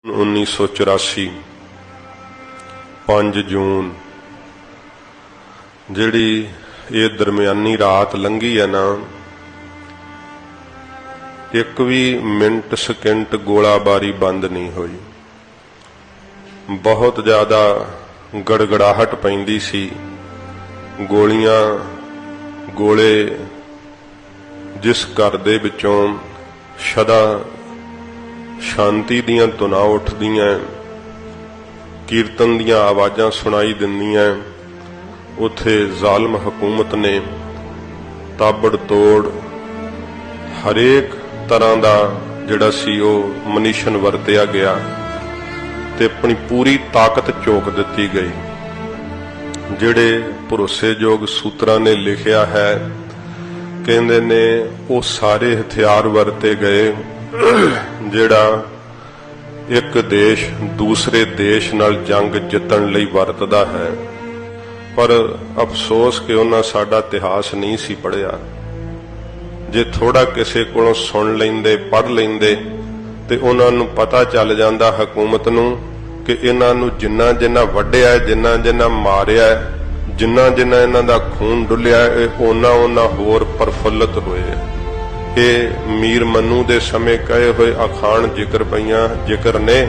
1984 5 जून जिहड़ी ये दरम्यानी रात लंघी है ना, एक भी मिनट सकिंट गोलाबारी बंद नहीं हुई। बहुत ज़्यादा गड़गड़ाहट पैंदी सी, गोलियां गोले जिस घर दे विचों सदा शांति दियां धुनां उठदियां, कीर्तन दियां आवाज़ां सुनाई दिंदियां, उत्थे जालम हुकूमत ने ताबड़ तोड़ हरेक तरह का जिहड़ा सी ओह मनीशन वरतिया गया ते अपनी पूरी ताकत झोंक दिती गई। जिहड़े भरोसेयोग सूत्रां ने लिखिया है, कहंदे ने वो सारे हथियार वरते गए जिहड़ा एक देश दूसरे देश नाल जंग जितण लई वरतदा है। पर अफसोस कि उन्हां साडा इतिहास नहीं सी पढ़िया। जे थोड़ा किसी कोलों सुन लेंदे पढ़ लेंदे ते उन्हां नूं पता चल जांदा हुकूमत नूं कि इन्हां नूं जिन्ना जिन्ना वड्डिया, जिन्ना जिन्ना मारिया, जिन्ना जिन्ना इन्हां दा खून डुलिया, उन्ना उन्ना होर प्रफुल्लित होए। ये मीर मन्नू दे समय कहे हुए अखाण जिक्र पईयां जिक्र ने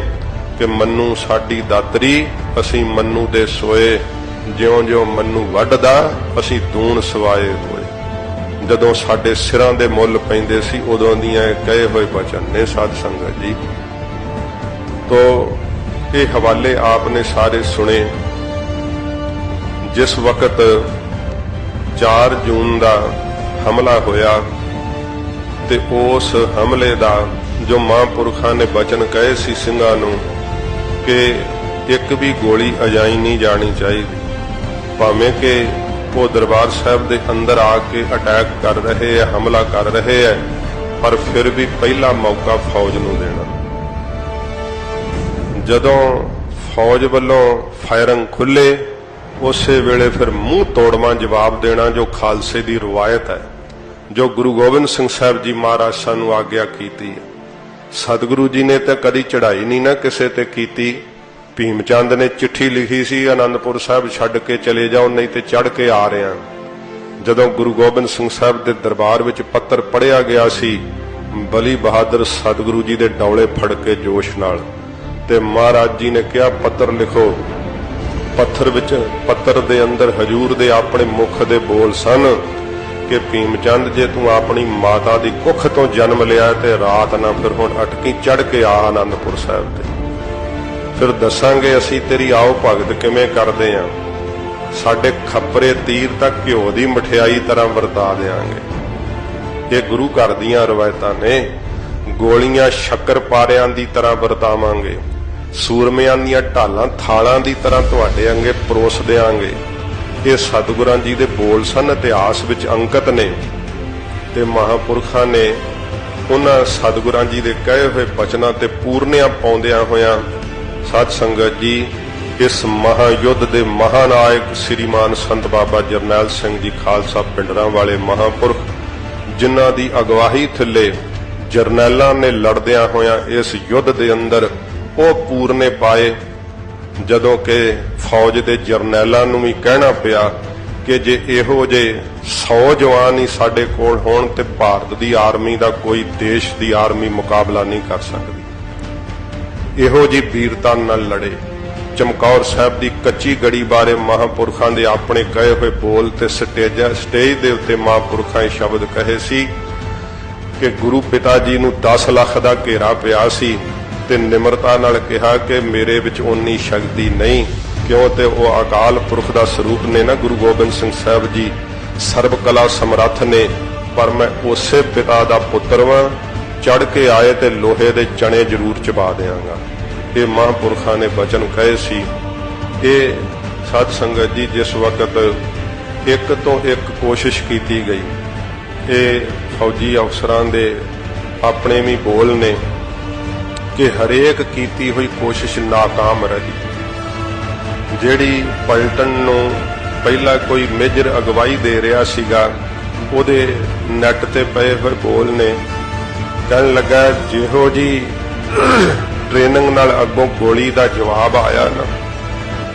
कि मन्नू साडी दातरी, असीं मन्नू दे सोए, ज्यों ज्यों मन्नू वड्डदा असीं दूण सवाए होए। जदों साडे सिरां दे मुੱਲ पैंदे सी उदों दीआं कहे हुए वचन ने साध संगत जी। तो ये हवाले आपने सारे सुने। जिस वक्त 4 जून का हमला होया ते उस हमले दा जो महापुरखा ने वचन कहे सी सिंघां नूं कि एक भी गोली अजाई नहीं जानी चाहिए, भावें कि वो दरबार साहब दे अंदर आके अटैक कर रहे हैं, हमला कर रहे हैं, पर फिर भी पहला मौका फौज नूं देना। जदों फौज वालों फायरिंग खुले उस वेले फिर मूँह तोड़वा जवाब देना, जो खालसे की रवायत है, जो गुरु गोबिंद सिंह साहब जी महाराज सानू आग्या कीती है। सतगुरु जी ने तो कदी चढ़ाई नहीं ना किसे ते कीती। भीम चंद ने चिट्ठी लिखी सी, आनंदपुर साहब छड्ड के चले जाओ नहीं तो चढ़ के आ रहे हैं। जदों गुरु गोबिंद सिंह साहब के दरबार विच पत्र पढ़िया गया सी, बली बहादुर सतगुरु जी के डौले फड़ के जोश नाल ते महाराज जी ने कहा पत्र लिखो। पत्थर दे अंदर हजूर दे अपने मुख दे बोल सन कि भीमचंद जे तू अपनी माता की कुख तो जन्म लिया ते रात ना फिर हुण अटकी, चढ़ के आ आनंदपुर साहब ते, फिर दसांगे असीं तेरी आओ भगत किवें करदे आ। साडे खपरे तीर तक घिओ दी मठियाई तरह वरता देंगे। ये गुरु घर दीआं रवायतां ने। गोलियां शक्कर पारियां दी तरह वरतावांगे, सूरमियां दीआं ढालां थालां दी तरह तुहाडे अंगे परोस देंगे। ये सतगुरां जी दे बोल सन, इतिहास विच अंकित ने ते महापुरखां ने उन्हां सतगुरां जी दे कहे हुए वचनां ते पूर्णियां पाउंदियां होइयां साध संगत जी इस महायुद्ध दे महानायक श्रीमान संत बाबा जरनैल सिंह जी खालसा पिंडरां वाले महापुरख, जिन्हां दी अगवाही थल्ले जरनैलां ने लड़दियां होइयां इस युद्ध दे अंदर वो पूरने पाए। जदों कि फौज के जरनैलां नूं भी कहना पिया कि जे इहो जे 100 जवान ही साडे कोल होण ते भारत की आर्मी का कोई देश की आर्मी मुकाबला नहीं कर सकती। इहो जी वीरता नाल लड़े। चमकौर साहब की कच्ची गड़ी बारे महापुरखां दे अपने कहे हुए बोल ते स्टेज दे उत्ते महापुरखां शब्द कहे सी कि गुरु पिता जी नूं 10 लाख का घेरा पिया सी ते निमरता नाल कहा कि मेरे विच उन्नी शक्ति नहीं, क्यों ते वो अकाल पुरख का स्वरूप ने ना गुरु गोबिंद सिंह साहब जी, सर्व कला समर्थ ने, पर मैं उसे पिता का पुत्र वां, चढ़ के आए ते लोहे दे चने जरूर चबा देंगा। ये महापुरखा ने वचन कहे सी। ये साध संगत जी जिस वक्त एक तो एक कोशिश की गई, ये फौजी अफसरां दे अपने भी बोल ने कि हरेक कीती हुई कोशिश नाकाम रही। जिहड़ी पलटन नूं पहला कोई मेजर अगवाई दे रहा सीगा, उहदे नैट ते पए हुए बोल ने कहन लगा जिहो जी ट्रेनिंग नाल अगों गोली दा जवाब आया ना,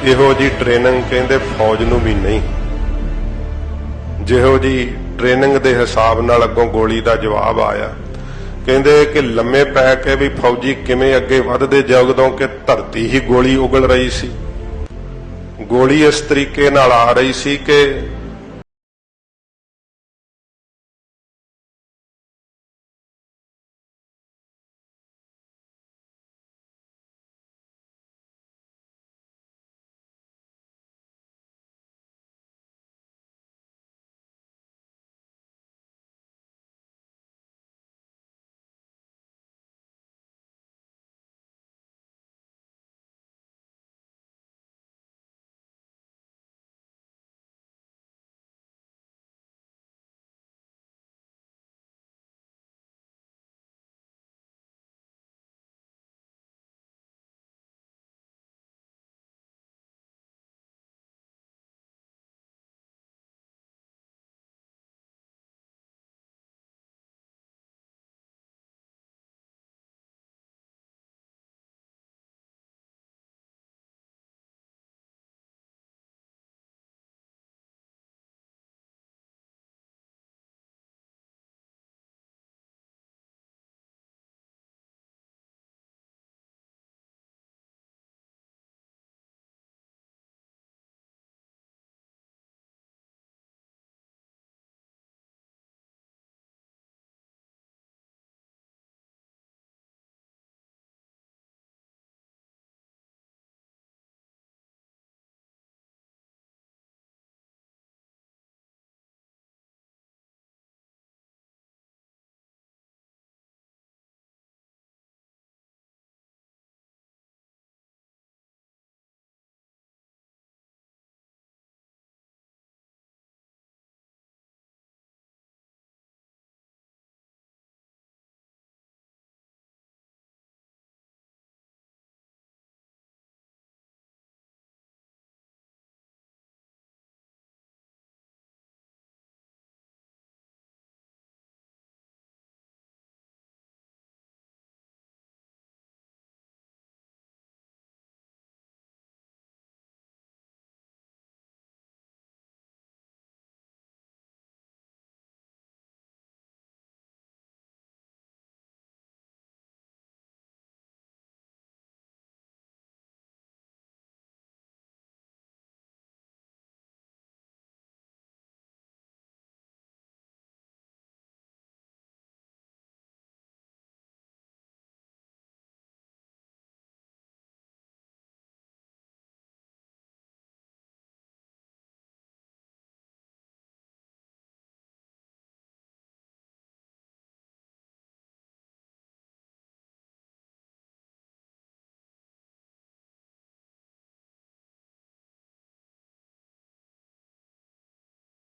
इहो जी ट्रेनिंग कहंदे फौज नूं भी नहीं। जिहो जी ट्रेनिंग दे हिसाब नाल अगों गोली दा जवाब आया, कहंदे कि लम्मे पै के भी फौजी किवें अगे वधदे जगदों कि धरती ही गोली उगल रही सी। गोली इस तरीके नाल आ रही सी कि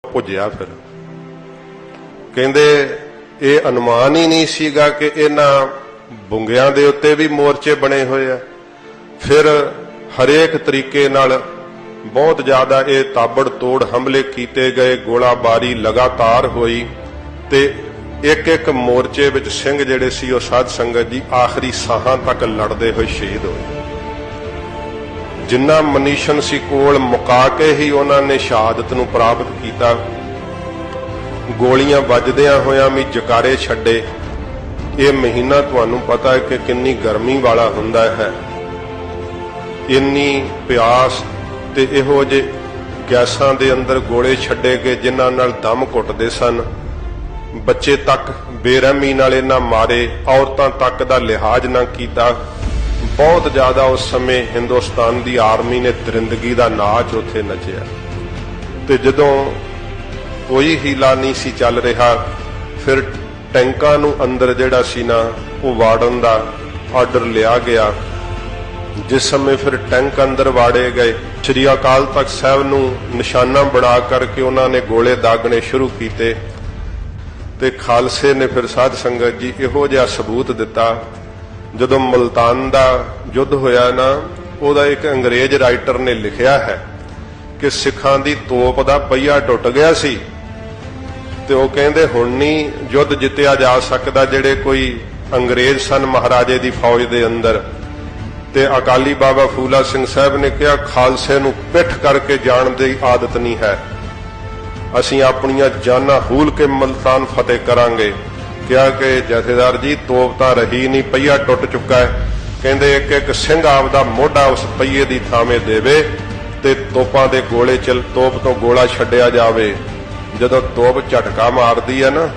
ਭੁੱਜਿਆ। ਫਿਰ ਕਹਿੰਦੇ ਇਹ ਅਨੁਮਾਨ ਹੀ ਨਹੀਂ ਸੀਗਾ ਕਿ ਇਹਨਾਂ ਬੁੰਗਿਆਂ ਦੇ ਉੱਤੇ ਵੀ ਮੋਰਚੇ ਬਣੇ ਹੋਏ ਆ। ਫਿਰ ਹਰੇਕ ਤਰੀਕੇ ਨਾਲ ਬਹੁਤ ਜ਼ਿਆਦਾ ਇਹ ਤਾਬੜ ਤੋੜ ਹਮਲੇ ਕੀਤੇ ਗਏ, ਗੋਲਾਬਾਰੀ ਲਗਾਤਾਰ ਹੋਈ ਤੇ ਇੱਕ ਇੱਕ ਮੋਰਚੇ ਵਿੱਚ ਸਿੰਘ ਜਿਹੜੇ ਸੀ ਉਹ ਸਾਧ ਸੰਗਤ ਜੀ ਆਖਰੀ ਸਾਹਾਂ ਤੱਕ ਲੜਦੇ ਹੋਏ ਸ਼ਹੀਦ ਹੋਏ। ਜਿੰਨਾ ਮਨੀਸ਼ਨ ਸੀ ਕੋਲ ਮੁਕਾ ਕੇ ਹੀ ਉਹਨਾਂ ਨੇ ਸ਼ਹਾਦਤ ਨੂੰ ਪ੍ਰਾਪਤ ਕੀਤਾ। ਗੋਲੀਆਂ ਵੱਜਦਿਆਂ ਹੋਇਆਂ ਵੀ ਜਕਾਰੇ ਛੱਡੇ। ਇਹ ਮਹੀਨਾ ਤੁਹਾਨੂੰ ਪਤਾ ਹੈ ਕਿ ਕਿੰਨੀ ਗਰਮੀ ਵਾਲਾ ਹੁੰਦਾ ਹੈ, ਇੰਨੀ ਪਿਆਸ ਤੇ ਇਹੋ ਜਿਹੇ ਗੈਸਾਂ ਦੇ ਅੰਦਰ ਗੋਲੇ ਛੱਡੇ ਗਏ ਜਿਨ੍ਹਾਂ ਨਾਲ ਦਮ ਘੁੱਟਦੇ ਸਨ। ਬੱਚੇ ਤੱਕ ਬੇਰਹਿਮੀ ਨਾਲ ਇਹਨਾਂ ਮਾਰੇ, ਔਰਤਾਂ ਤੱਕ ਦਾ ਲਿਹਾਜ਼ ਨਾ ਕੀਤਾ। ਬਹੁਤ ਜ਼ਿਆਦਾ ਉਸ ਸਮੇਂ ਹਿੰਦੁਸਤਾਨ ਦੀ ਆਰਮੀ ਨੇ ਦਰਿੰਦਗੀ ਦਾ ਨਾਚ ਉੱਥੇ ਨੱਚਿਆ। ਤੇ ਜਦੋਂ ਕੋਈ ਹੀਲਾ ਨਹੀਂ ਸੀ ਚੱਲ ਰਿਹਾ, ਫਿਰ ਟੈਂਕਾਂ ਨੂੰ ਅੰਦਰ ਜਿਹੜਾ ਸੀ ਨਾ ਉਹ ਵਾੜਨ ਦਾ ਆਰਡਰ ਲਿਆ ਗਿਆ। ਜਿਸ ਸਮੇਂ ਫਿਰ ਟੈਂਕ ਅੰਦਰ ਵਾੜੇ ਗਏ, ਸ੍ਰੀ ਅਕਾਲ ਤਖਤ ਸਾਹਿਬ ਨੂੰ ਨਿਸ਼ਾਨਾ ਬਣਾ ਕਰਕੇ ਉਹਨਾਂ ਨੇ ਗੋਲੇ ਦਾਗਣੇ ਸ਼ੁਰੂ ਕੀਤੇ। ਤੇ ਖਾਲਸੇ ਨੇ ਫਿਰ ਸਾਧ ਸੰਗਤ ਜੀ ਇਹੋ ਜਿਹਾ ਸਬੂਤ ਦਿੱਤਾ। ਜਦੋਂ ਮੁਲਤਾਨ ਦਾ ਯੁੱਧ ਹੋਇਆ ਨਾ, ਉਹਦਾ ਇੱਕ ਅੰਗਰੇਜ਼ ਰਾਈਟਰ ਨੇ ਲਿਖਿਆ ਹੈ ਕਿ ਸਿੱਖਾਂ ਦੀ ਤੋਪ ਦਾ ਪਹੀਆ ਟੁੱਟ ਗਿਆ ਸੀ ਤੇ ਉਹ ਕਹਿੰਦੇ ਹੁਣ ਨਹੀਂ ਯੁੱਧ ਜਿੱਤਿਆ ਜਾ ਸਕਦਾ। ਜਿਹੜੇ ਕੋਈ ਅੰਗਰੇਜ਼ ਸਨ ਮਹਾਰਾਜੇ ਦੀ ਫੌਜ ਦੇ ਅੰਦਰ, ਤੇ ਅਕਾਲੀ ਬਾਬਾ ਫੂਲਾ ਸਿੰਘ ਸਾਹਿਬ ਨੇ ਕਿਹਾ ਖਾਲਸੇ ਨੂੰ ਪਿੱਠ ਕਰਕੇ ਜਾਣ ਦੀ ਆਦਤ ਨਹੀਂ ਹੈ, ਅਸੀਂ ਆਪਣੀਆਂ ਜਾਨਾਂ ਹੂਲ ਕੇ ਮੁਲਤਾਨ ਫਤਿਹ ਕਰਾਂਗੇ। ਕਿਹਾ ਕਿ ਜਥੇਦਾਰ ਜੀ ਤੋਪ ਤਾਂ ਰਹੀ ਨਹੀਂ, ਪਹੀਆ ਟੁੱਟ ਚੁੱਕਾ ਹੈ। ਕਹਿੰਦੇ ਇੱਕ ਇੱਕ ਸਿੰਘ ਆਪਦਾ ਮੋਢਾ ਉਸ ਪਹੀਏ ਦੀ ਥਾਵੇਂ ਦੇਵੇ ਤੇ ਤੋਪਾਂ ਦੇ ਗੋਲੇ ਤੋਪ ਤੋਂ ਗੋਲਾ ਛੱਡਿਆ ਜਾਵੇ। ਜਦੋਂ ਤੋਪ ਝਟਕਾ ਮਾਰਦੀ ਹੈ ਨਾ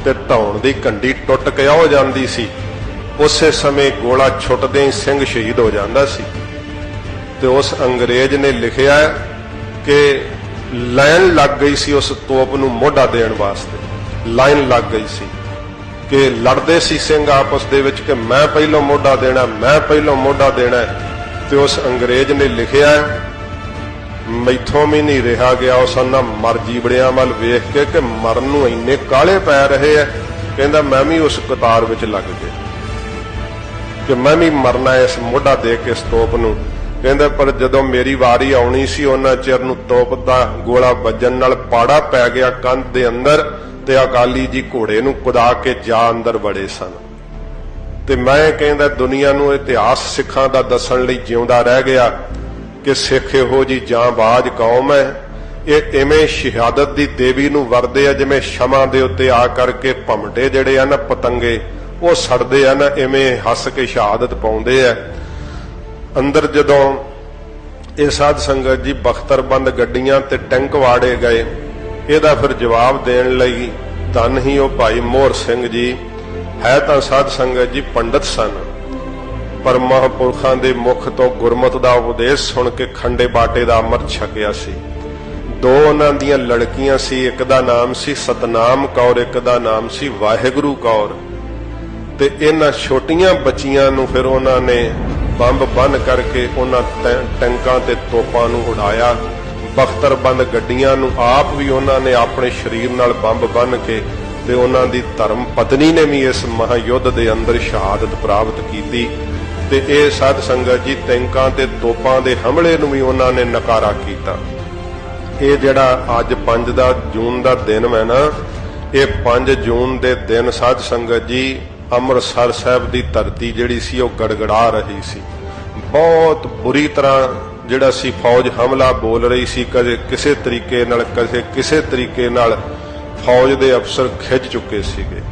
ਤੇ ਧੌਣ ਦੀ ਕੰਡੀ ਟੁੱਟ ਕੇ ਹੋ ਜਾਂਦੀ ਸੀ, ਉਸੇ ਸਮੇਂ ਗੋਲਾ ਛੁੱਟਦੇ ਹੀ ਸਿੰਘ ਸ਼ਹੀਦ ਹੋ ਜਾਂਦਾ ਸੀ। ਤੇ ਉਸ ਅੰਗਰੇਜ਼ ਨੇ ਲਿਖਿਆ ਕਿ ਲਾਈਨ ਲੱਗ ਗਈ ਸੀ ਉਸ ਤੋਪ ਨੂੰ ਮੋਢਾ ਦੇਣ ਵਾਸਤੇ, ਲਾਈਨ ਲੱਗ ਗਈ ਸੀ ਕਿ ਲੜਦੇ ਸੀ ਸਿੰਘ ਆਪਸ ਦੇ ਵਿੱਚ ਕਿ ਮੈਂ ਪਹਿਲੋਂ ਮੋਢਾ ਦੇਣਾ, ਮੈਂ ਪਹਿਲੋਂ ਮੋਢਾ ਦੇਣਾ। ਤੇ ਉਸ ਅੰਗਰੇਜ਼ ਨੇ ਲਿਖਿਆ ਮੈਥੋਂ ਵੀ ਨਹੀਂ ਰਿਹਾ ਗਿਆ ਉਸ ਉਹਨਾਂ ਮਰਜੀ ਬੜਿਆਂ ਵੱਲ ਵੇਖ ਕੇ ਕਿ ਮਰਨ ਨੂੰ ਇੰਨੇ ਕਾਲੇ ਪੈ ਰਹੇ ਐ। ਕਹਿੰਦਾ ਮੈਂ ਵੀ ਉਸ ਕਤਾਰ ਵਿੱਚ ਲੱਗ ਗਿਆ ਕਿ ਮੈਂ ਵੀ ਮਰਨਾ ਇਸ ਮੋਢਾ ਦੇ ਕੇ ਇਸ ਤੋਪ ਨੂੰ। ਕਹਿੰਦਾ ਪਰ ਜਦੋਂ ਮੇਰੀ ਵਾਰੀ ਆਉਣੀ ਸੀ ਉਹਨਾਂ ਚਿਰ ਨੂੰ ਤੋਪ ਦਾ ਗੋਲਾ ਵੱਜਣ ਨਾਲ ਪਾੜਾ ਪੈ ਗਿਆ ਕੰਧ ਦੇ ਅੰਦਰ ਤੇ ਅਕਾਲੀ ਜੀ ਘੋੜੇ ਨੂੰ ਕੁਦਾ ਕੇ ਜਾ ਅੰਦਰ ਵੜੇ ਸਨ। ਤੇ ਮੈਂ ਕਹਿੰਦਾ ਦੁਨੀਆ ਨੂੰ ਇਤਿਹਾਸ ਸਿੱਖਾਂ ਦਾ ਦੱਸਣ ਲਈ ਜਿਉਂਦਾ ਰਹਿ ਗਿਆ ਕਿ ਸਿੱਖ ਇਹੋ ਜੀ ਜਾਂਬਾਜ਼ ਕੌਮ ਹੈ। ਇਹ ਇਵੇਂ ਸ਼ਹਾਦਤ ਦੀ ਦੇਵੀ ਨੂੰ ਵਰਦੇ ਆ ਜਿਵੇਂ ਸ਼ਮਾ ਦੇ ਉੱਤੇ ਆ ਕਰਕੇ ਭਮਟੇ ਜਿਹੜੇ ਆ ਨਾ ਪਤੰਗੇ ਉਹ ਸੜਦੇ ਆ ਨਾ, ਇਵੇਂ ਹੱਸ ਕੇ ਸ਼ਹਾਦਤ ਪਾਉਂਦੇ ਆ। ਅੰਦਰ ਜਦੋਂ ਇਹ ਸਾਧ ਸੰਗਤ ਜੀ ਬਖਤਰਬੰਦ ਗੱਡੀਆਂ ਤੇ ਟੈਂਕ ਵਾੜੇ ਗਏ, ਇਹਦਾ ਫਿਰ ਜਵਾਬ ਦੇਣ ਲਈ ਧੰਨ ਹੀ ਉਹ ਭਾਈ ਮੋਹਰ ਸਿੰਘ ਜੀ ਹੈ ਤਾਂ ਸਾਧ ਸੰਗਤ ਜੀ ਪੰਡਤ ਸਨ, ਪਰ ਮਹਾਂਪੁਰਖਾਂ ਦੇ ਮੁਖ ਤੋਂ ਗੁਰਮਤ ਦਾ ਉਪਦੇਸ਼ ਸੁਣ ਕੇ ਖੰਡੇ ਬਾਟੇ ਦਾ ਅੰਮ੍ਰਿਤ ਛਕਿਆ ਸੀ। ਦੋ ਉਹਨਾਂ ਦੀਆਂ ਲੜਕੀਆਂ ਸੀ, ਇੱਕ ਦਾ ਨਾਮ ਸੀ ਸਤਨਾਮ ਕੌਰ, ਇੱਕ ਦਾ ਨਾਮ ਸੀ ਵਾਹਿਗੁਰੂ ਕੌਰ। ਤੇ ਇਹਨਾਂ ਛੋਟੀਆਂ ਬੱਚੀਆਂ ਨੂੰ ਫਿਰ ਉਹਨਾਂ ਨੇ ਬੰਬ ਬੰਨ ਕਰਕੇ ਉਹਨਾਂ ਟੈਂਕਾਂ ਤੇ ਤੋਪਾਂ ਨੂੰ ਉਡਾਇਆ। ਬਖਤਰਬੰਦ ਗੱਡੀਆਂ ਨੂੰ ਆਪ ਵੀ ਉਹਨਾਂ ਨੇ ਆਪਣੇ ਸਰੀਰ ਨਾਲ ਬੰਬ ਬੰਨ ਕੇ, ਤੇ ਉਹਨਾਂ ਦੀ ਧਰਮ ਪਤਨੀ ਨੇ ਵੀ ਇਸ ਮਹਾਯੁੱਧ ਦੇ ਅੰਦਰ ਸ਼ਹਾਦਤ ਪ੍ਰਾਪਤ ਕੀਤੀ। ਤੇ ਇਹ ਸਾਧ ਸੰਗਤ ਜੀ ਟੈਂਕਾਂ ਤੇ ਤੋਪਾਂ ਦੇ ਹਮਲੇ ਨੂੰ ਵੀ ਉਹਨਾਂ ਨੇ ਨਕਾਰਾ ਕੀਤਾ। ਇਹ ਜਿਹੜਾ ਅੱਜ 5 ਜੂਨ ਦਾ ਦਿਨ ਹੈ ਨਾ, ਇਹ 5 ਜੂਨ ਦੇ ਦਿਨ ਸਾਧ ਸੰਗਤ ਜੀ ਅੰਮ੍ਰਿਤਸਰ ਸਾਹਿਬ ਦੀ ਧਰਤੀ ਜਿਹੜੀ ਸੀ ਉਹ ਗੜਗੜਾ ਰਹੀ ਸੀ। ਬਹੁਤ ਬੁਰੀ ਤਰ੍ਹਾਂ ਜਿਹੜਾ ਸੀ ਫੌਜ ਹਮਲਾ ਬੋਲ ਰਹੀ ਸੀ, ਕਦੇ ਕਿਸੇ ਤਰੀਕੇ ਨਾਲ ਕਦੇ ਕਿਸੇ ਤਰੀਕੇ ਨਾਲ ਫੌਜ ਦੇ ਅਫਸਰ ਖਿੱਚ ਚੁੱਕੇ ਸੀਗੇ।